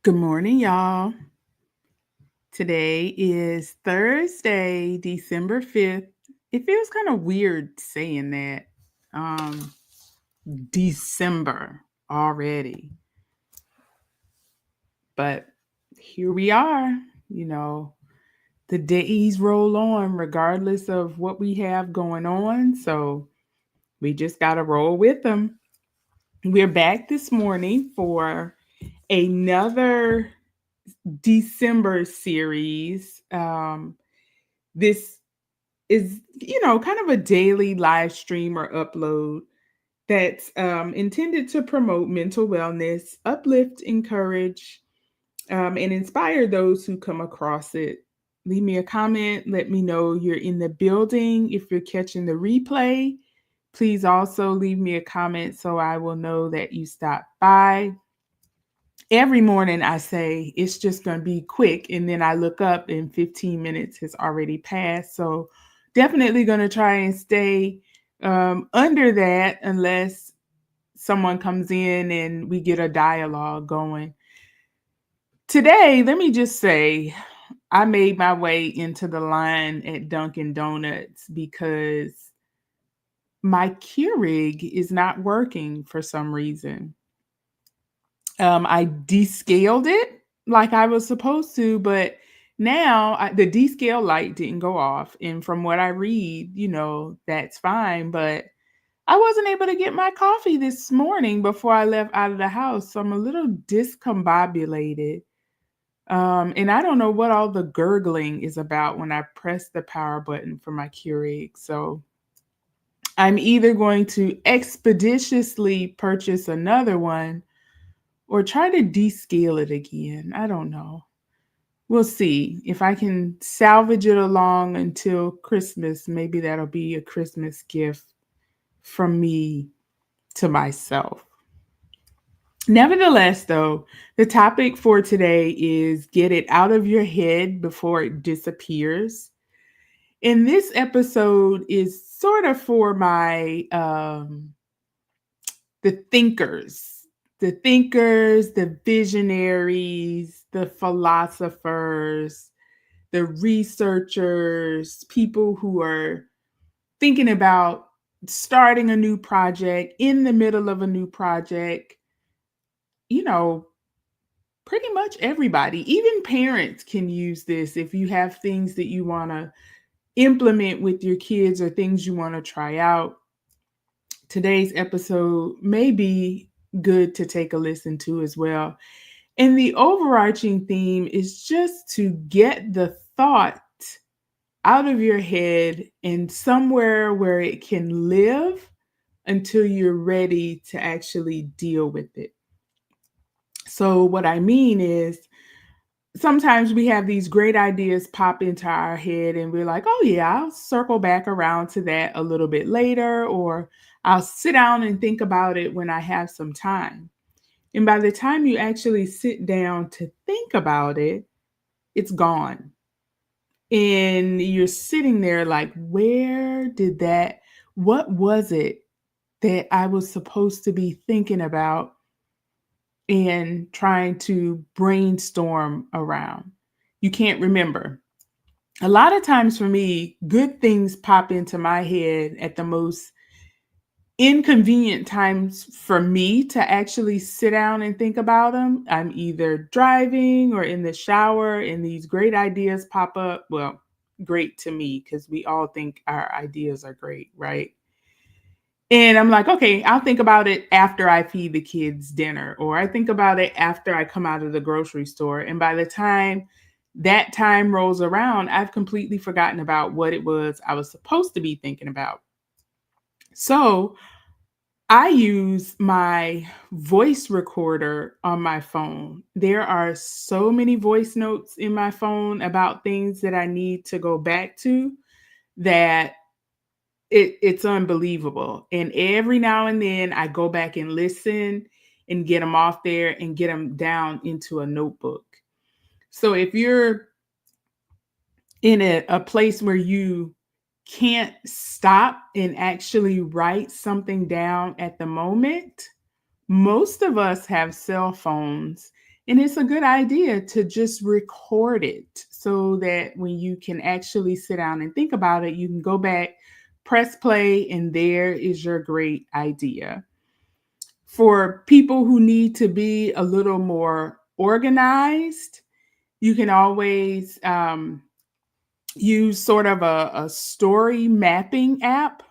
Good morning, y'all. Today is Thursday, December 5th. It feels kind of weird saying that. Um, December already. But here we are. You know, the days roll on regardless of what we have going on. So we just got to roll with them. We're back this morning for another December series. This is, kind of a daily live stream or upload that's intended to promote mental wellness, uplift, encourage, and inspire those who come across it. Leave me a comment. Let me know you're in the building. If you're catching the replay, please also leave me a comment so I will know that you stopped by. Every morning I say it's just going to be quick, and then I look up and 15 minutes has already passed. So definitely going to try and stay under that unless someone comes in and we get a dialogue going. Today, let me just say I made my way into the line at Dunkin' Donuts because my Keurig is not working for some reason. I descaled it like I was supposed to, but now the descale light didn't go off. And from what I read, that's fine. But I wasn't able to get my coffee this morning before I left out of the house. So I'm a little discombobulated. And I don't know what all the gurgling is about when I press the power button for my Keurig. So I'm either going to expeditiously purchase another one or try to descale it again. I don't know. We'll see if I can salvage it along until Christmas. Maybe that'll be a Christmas gift from me to myself. Nevertheless, though, the topic for today is get it out of your head before it disappears. And this episode is sort of for my the thinkers, the visionaries, the philosophers, the researchers, people who are thinking about starting a new project, in the middle of a new project, you know, pretty much everybody, even parents can use this if you have things that you want to implement with your kids or things you want to try out. Today's episode may be good to take a listen to as well. And the overarching theme is just to get the thought out of your head and somewhere where it can live until you're ready to actually deal with it. So, what I mean is, sometimes we have these great ideas pop into our head and we're like, oh, yeah, I'll circle back around to that a little bit later, or I'll sit down and think about it when I have some time. And by the time you actually sit down to think about it, it's gone. And you're sitting there like, where did what was it that I was supposed to be thinking about and trying to brainstorm around? You can't remember. A lot of times for me, good things pop into my head at the most inconvenient times for me to actually sit down and think about them. I'm either driving or in the shower, and these great ideas pop up. Well, great to me because we all think our ideas are great, right? And I'm like, okay, I'll think about it after I feed the kids dinner, or I think about it after I come out of the grocery store. And by the time that time rolls around, I've completely forgotten about what it was I was supposed to be thinking about. So I use my voice recorder on my phone. There are so many voice notes in my phone about things that I need to go back to that it's unbelievable. And every now and then I go back and listen and get them off there and get them down into a notebook. So if you're in a place where you can't stop and actually write something down at the moment, most of us have cell phones And it's a good idea to just record it so that when you can actually sit down and think about it, you can go back, press play, and there is your great idea. For people who need to be a little more organized, you can always use sort of a story mapping app.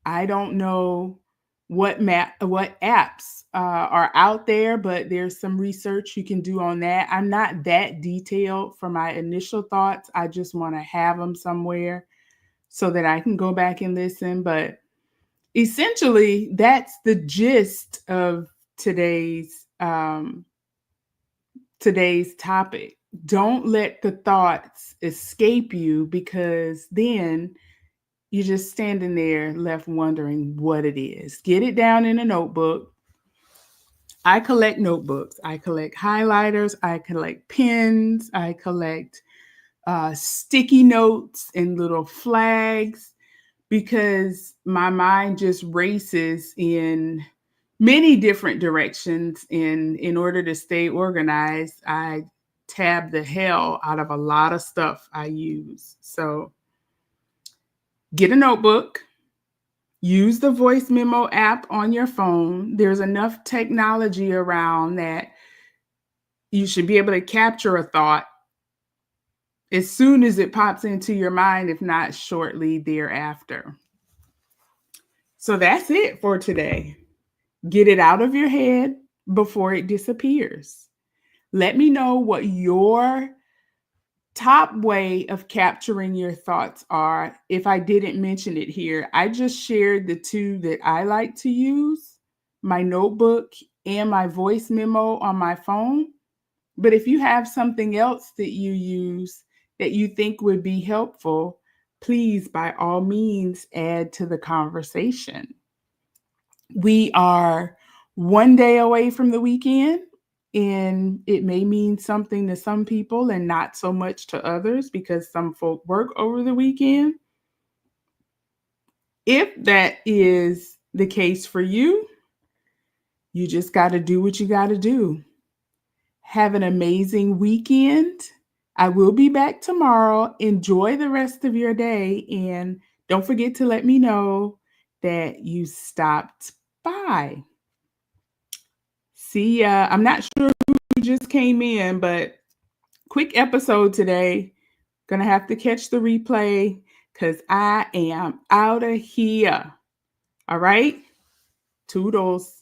I don't know what apps are out there, but there's some research you can do on that. I'm not that detailed for my initial thoughts. I just want to have them somewhere so that I can go back and listen. But essentially, that's the gist of today's topic. Don't let the thoughts escape you, because then you're just standing there left wondering what it is. Get it down in a notebook. I collect notebooks. I collect highlighters. I collect pens. I collect sticky notes and little flags, because my mind just races in many different directions. And in order to stay organized, I tab the hell out of a lot of stuff I use. So get a notebook, use the voice memo app on your phone. There's enough technology around that you should be able to capture a thought as soon as it pops into your mind, if not shortly thereafter. So that's it for today. Get it out of your head before it disappears. Let me know what your top way of capturing your thoughts are. If I didn't mention it here, I just shared the two that I like to use, my notebook and my voice memo on my phone. But if you have something else that you use that you think would be helpful, please, by all means, add to the conversation. We are one day away from the weekend, and it may mean something to some people and not so much to others, because some folk work over the weekend. If that is the case for you, you just got to do what you got to do. Have an amazing weekend. I will be back tomorrow. Enjoy the rest of your day, and don't forget to let me know that you stopped by. See ya. I'm not sure who just came in, but quick episode today. Gonna have to catch the replay because I am out of here. All right. Toodles.